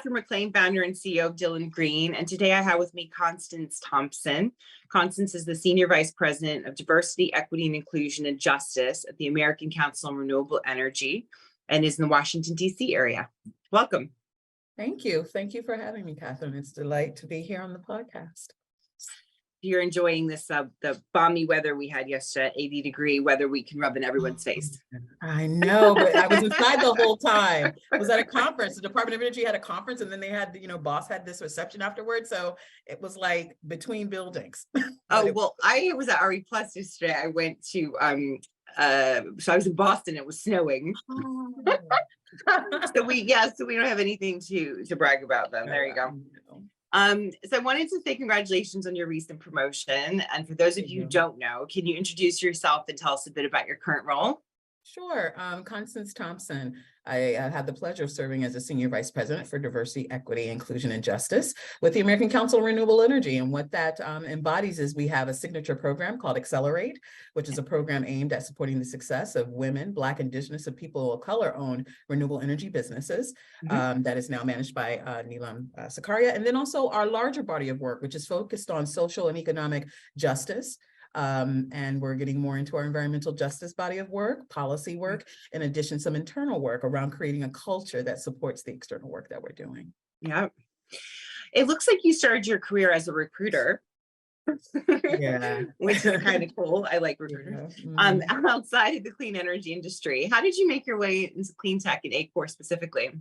Catherine McLean, founder and CEO of Dylan Green, and today I have with me Constance Thompson. Constance is the Senior Vice President of Diversity, Equity, and Inclusion and Justice at the American Council on Renewable Energy and is in the Washington, D.C. area. Welcome. Thank you. Thank you for having me, Catherine. It's a delight to be here on the podcast. You're enjoying this, the balmy weather we had yesterday, 80-degree weather we can rub in everyone's face. I know, but I was inside the whole time. I was at a conference. The Department of Energy had a conference, and then they had, boss had this reception afterwards. So it was like between buildings. Oh, well, I was at RE Plus yesterday. I went to, so I was in Boston. It was snowing. Oh. So we don't have anything to brag about then. There you go. So I wanted to say congratulations on your recent promotion. And for those of you who don't know, can you introduce yourself and tell us a bit about your current role? Sure. Constance Thompson. I had the pleasure of serving as a Senior Vice President for Diversity, Equity, Inclusion, and Justice with the American Council on Renewable Energy. And what that embodies is we have a signature program called Accelerate, which is a program aimed at supporting the success of women, Black, Indigenous, and people of color-owned renewable energy businesses that is now managed by Neelam Sakaria. And then also our larger body of work, which is focused on social and economic justice. And we're getting more into our environmental justice body of work, policy work, in addition, some internal work around creating a culture that supports the external work that we're doing. Yeah. It looks like you started your career as a recruiter. Yeah. Which is kind of cool. I like recruiters. Yeah. Outside of the clean energy industry, how did you make your way into clean tech and ACORE specifically?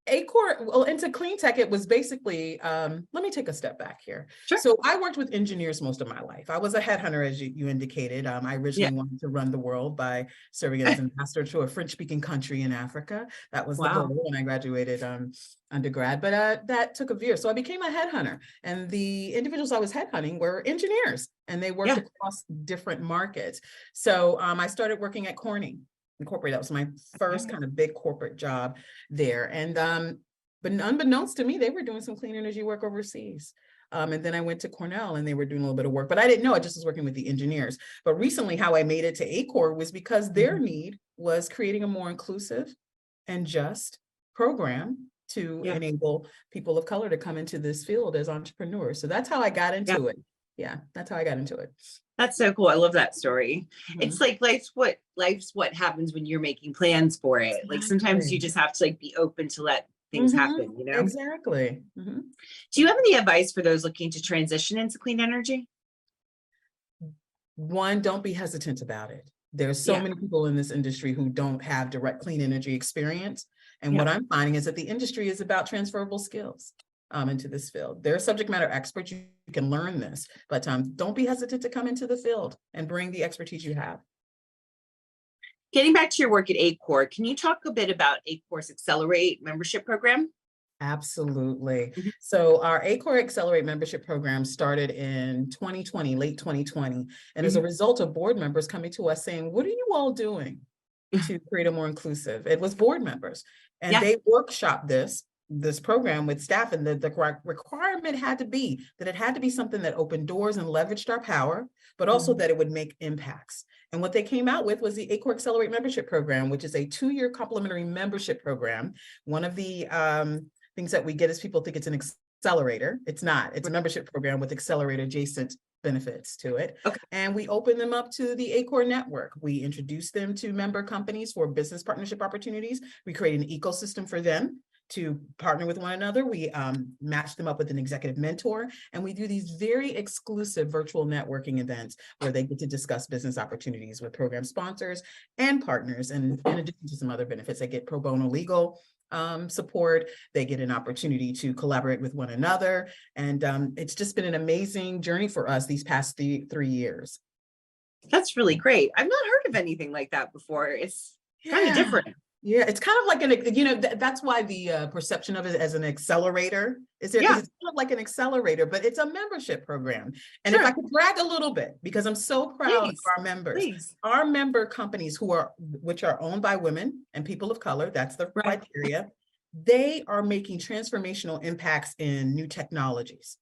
ACORE, well, into clean tech, it was basically, let me take a step back here. Sure. So I worked with engineers most of my life. I was a headhunter, as you indicated. I originally wanted to run the world by serving as an ambassador to a French-speaking country in Africa. That was the goal when I graduated undergrad, but that took a veer. So I became a headhunter, and the individuals I was headhunting were engineers, and they worked across different markets. So I started working at Corning Incorporated. That was my first kind of big corporate job there. And but unbeknownst to me, they were doing some clean energy work overseas. And then I went to Cornell and they were doing a little bit of work, but I didn't know. I just was working with the engineers. But recently how I made it to ACORE was because their need was creating a more inclusive and just program to enable people of color to come into this field as entrepreneurs. So that's how I got into it. Yeah, that's how I got into it. That's so cool. I love that story. It's like life's what happens when you're making plans for it. Like sometimes you just have to be open to let things happen, Exactly. Do you have any advice for those looking to transition into clean energy? One, don't be hesitant about it. There's so many people in this industry who don't have direct clean energy experience. And what I'm finding is that the industry is about transferable skills into this field. They're subject matter experts. You can learn this, but don't be hesitant to come into the field and bring the expertise you have. Getting back to your work at ACORE, can you talk a bit about ACORE's Accelerate membership program? Absolutely. So our ACORE Accelerate membership program started in 2020, late 2020. And as a result of board members coming to us saying, what are you all doing to create a more inclusive? It was board members. And they workshopped this program with staff, and the requirement had to be that it had to be something that opened doors and leveraged our power, but also that it would make impacts. And what they came out with was the ACORE Accelerate membership program, which is a 2-year complimentary membership program. One of the things that we get is people think it's an accelerator. It's not. It's a membership program with accelerator adjacent benefits to it. And we open them up to the ACORE network. We introduce them to member companies for business partnership opportunities. We create an ecosystem for them to partner with one another. We match them up with an executive mentor, and we do these very exclusive virtual networking events where they get to discuss business opportunities with program sponsors and partners. And in addition to some other benefits, they get pro bono legal support. They get an opportunity to collaborate with one another. And it's just been an amazing journey for us these past 3 years. That's really great. I've not heard of anything like that before. It's kind of different. Yeah, it's kind of like that's why the perception of it as an accelerator is there. It's kind of like an accelerator, but it's a membership program. And if I could brag a little bit, because I'm so proud of our members, our member companies which are owned by women and people of color, that's the criteria, they are making transformational impacts in new technologies.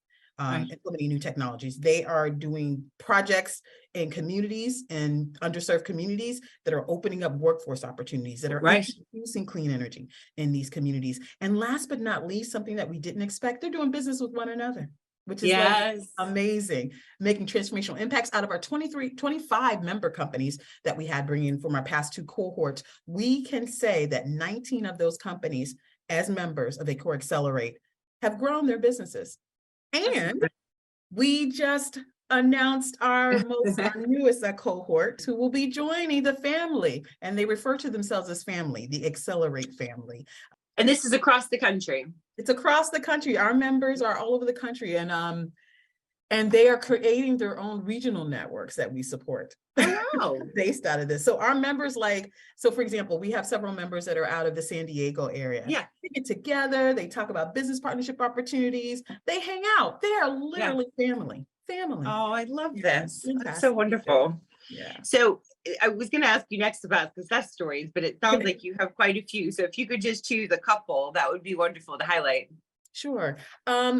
implementing new technologies. They are doing projects in communities and underserved communities that are opening up workforce opportunities, that are introducing clean energy in these communities. And last but not least, something that we didn't expect, they're doing business with one another, which is like amazing, making transformational impacts out of our 25 member companies that we had bringing in from our past 2 cohorts. We can say that 19 of those companies, as members of ACORE Accelerate, have grown their businesses. And we just announced our newest cohort who will be joining the family, and they refer to themselves as family, the Accelerate family. And this is across the country. It's across the country. Our members are all over the country, and they are creating their own regional networks that we support. Based out of this. So our members, so for example, we have several members that are out of the San Diego area. Yeah. They get together, they talk about business partnership opportunities, they hang out. They are literally family. Oh, I love this. That's so wonderful. Yeah. So I was going to ask you next about success stories, but it sounds like you have quite a few. So if you could just choose a couple, that would be wonderful to highlight. Sure.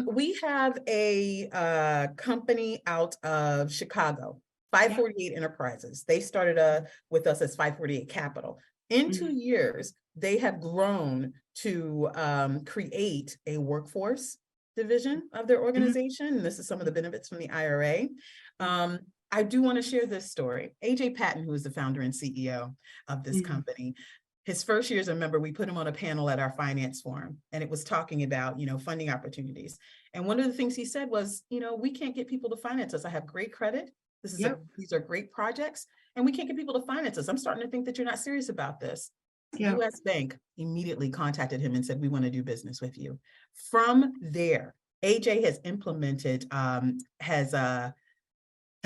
We have a company out of Chicago, 548 Enterprises. They started with us as 548 Capital. In 2 years, they have grown to create a workforce division of their organization. And this is some of the benefits from the IRA. I do want to share this story. AJ Patton, who is the founder and CEO of this company, his first year as a member, we put him on a panel at our finance forum, and it was talking about, funding opportunities. And one of the things he said was, we can't get people to finance us. I have great credit. These are great projects, and we can't get people to finance us. I'm starting to think that you're not serious about this. US Bank immediately contacted him and said, we want to do business with you. From there, AJ has implemented, has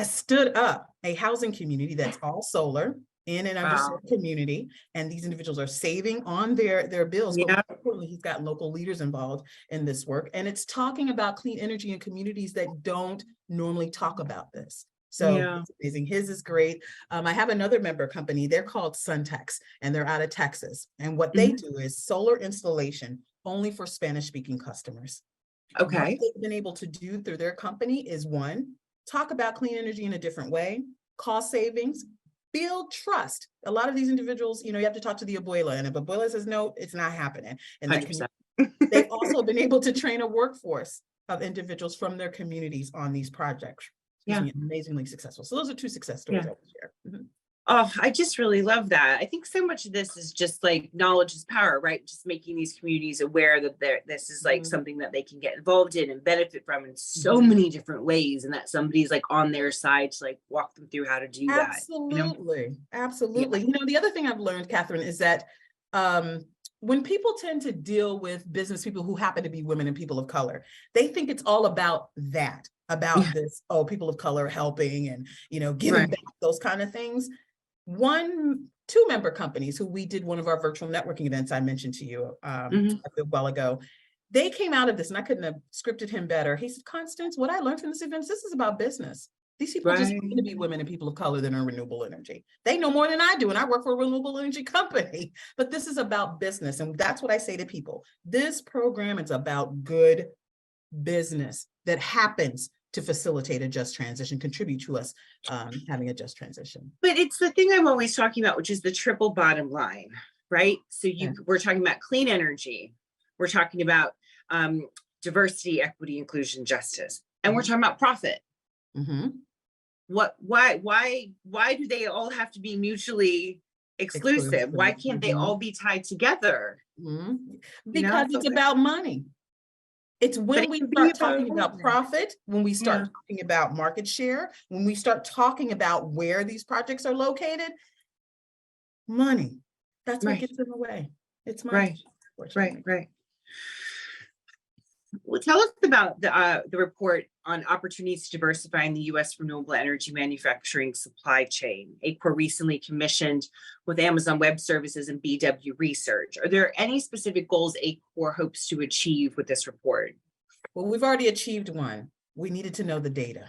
stood up a housing community that's all solar in an underserved community, and these individuals are saving on their bills. But more importantly, he's got local leaders involved in this work, and it's talking about clean energy in communities that don't normally talk about this. So it's amazing. His is great. I have another member company. They're called Suntex, and they're out of Texas. And what they do is solar installation only for Spanish-speaking customers. What they've been able to do through their company is, one, talk about clean energy in a different way, cost savings, build trust. A lot of these individuals, you have to talk to the abuela, and if abuela says no, it's not happening. And they've also been able to train a workforce of individuals from their communities on these projects. Amazingly successful. So those are 2 success stories I would share. Oh, I just really love that. I think so much of this is just like knowledge is power, right? Just making these communities aware that this is like something that they can get involved in and benefit from in so many different ways, and that somebody's like on their side to like walk them through how to do that. Absolutely. The other thing I've learned, Catherine, is that when people tend to deal with business people who happen to be women and people of color, they think it's all about that, this, people of color helping and, giving back, those kind of things. 2 member companies who we did one of our virtual networking events I mentioned to you a while ago, they came out of this, and I couldn't have scripted him better. He said, Constance, what I learned from this event, this is about business. These people just want to be women and people of color that are in renewable energy. They know more than I do, and I work for a renewable energy company, but this is about business. And that's what I say to people. This program is about good business that happens to facilitate a just transition, contribute to us having a just transition. But it's the thing I'm always talking about, which is the triple bottom line, right? So we're talking about clean energy, we're talking about diversity, equity, inclusion, justice, and we're talking about profit. Why do they all have to be mutually exclusive? Why can't they all be tied together? Because it's about money. It's when we start talking about profit, when we start talking about market share, when we start talking about where these projects are located, money. That's what gets in the way. It's money. Right. Well, tell us about the report on opportunities to diversify in the U.S. renewable energy manufacturing supply chain. ACORE recently commissioned with Amazon Web Services and BW Research. Are there any specific goals ACORE hopes to achieve with this report? Well, we've already achieved one. We needed to know the data.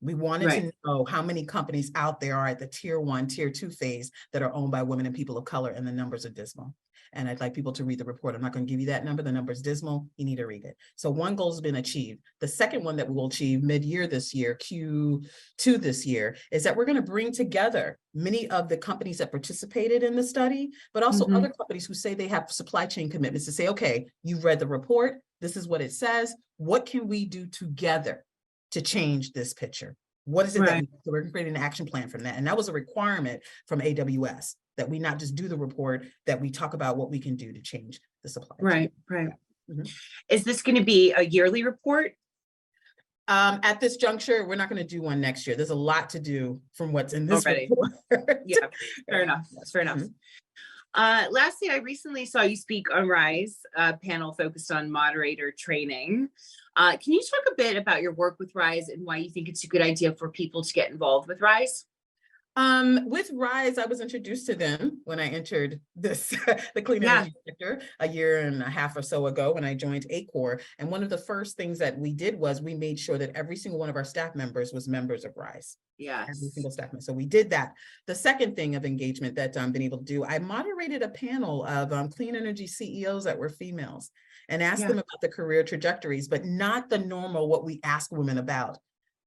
We wanted to know how many companies out there are at the tier 1, tier 2 phase that are owned by women and people of color, and the numbers are dismal. And I'd like people to read the report. I'm not going to give you that number. The number is dismal. You need to read it. So one goal has been achieved. The second one that we will achieve mid-year this year, Q2 this year, is that we're going to bring together many of the companies that participated in the study, but also other companies who say they have supply chain commitments to say, okay, you've read the report. This is what it says. What can we do together to change this picture? What is it that we're creating an action plan from that? And that was a requirement from AWS, that we not just do the report, that we talk about what we can do to change the supply chain. Right. Is this going to be a yearly report? At this juncture, we're not going to do one next year. There's a lot to do from what's in this report. Yeah, fair enough. That's fair enough. Lastly, I recently saw you speak on RISE, a panel focused on moderator training. Can you talk a bit about your work with RISE and why you think it's a good idea for people to get involved with RISE? With RISE, I was introduced to them when I entered this, the clean energy sector a year and a half or so ago when I joined ACORE. And one of the first things that we did was we made sure that every single one of our staff members was members of RISE. Yes. Every single staff member. So we did that. The second thing of engagement that I've been able to do, I moderated a panel of clean energy CEOs that were females and asked them about the career trajectories, but not the normal, what we ask women about.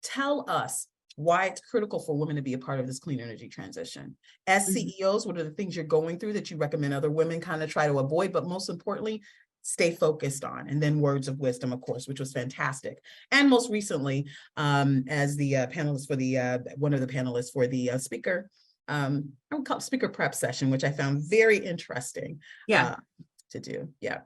Tell us why it's critical for women to be a part of this clean energy transition. As CEOs, what are the things you're going through that you recommend other women kind of try to avoid, but most importantly, stay focused on? And then words of wisdom, of course, which was fantastic. And most recently, as the panelist for the, one of the panelists for the speaker, I would call it speaker prep session, which I found very interesting to do. Yeah.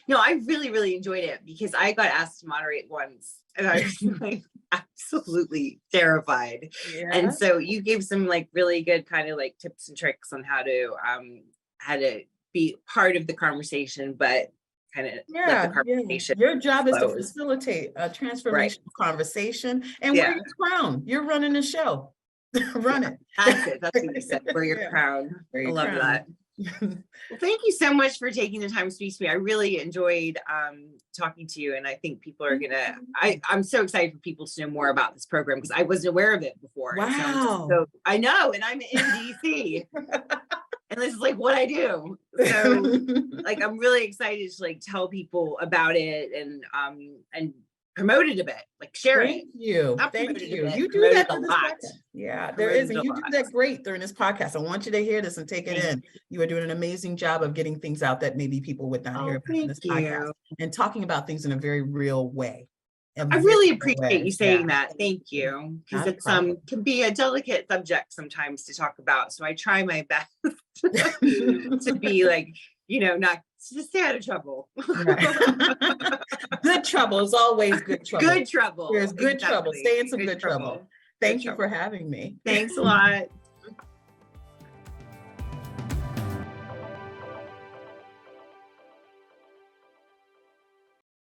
No, I really enjoyed it because I got asked to moderate once and I was like absolutely terrified. And so you gave some like really good kind of like tips and tricks on how to be part of the conversation, but kind of let the conversation Your job is to facilitate a transformational conversation and wear your crown. You're running the show. Run it. That's it. That's what you said. Wear your crown. I love that. Well, thank you so much for taking the time to speak to me. I really enjoyed talking to you, and I think people are gonna. I'm so excited for people to know more about this program because I wasn't aware of it before. Wow! So I know, and I'm in DC, and this is like what I do. So, like, I'm really excited to like tell people about it and promote it a bit, like share it. Thank you. You do that a lot. Yeah, there is, and you do that great during this podcast. I want you to hear this and take it in. You are doing an amazing job of getting things out that maybe people would not hear about in this podcast and talking about things in a very real way. I really appreciate you saying that. Thank you, because it's can be a delicate subject sometimes to talk about. So I try my best to be like, not to stay out of trouble. Good trouble is always good trouble. Good trouble. There's good trouble. Stay in some good trouble. Thank you for having me. Thanks a lot.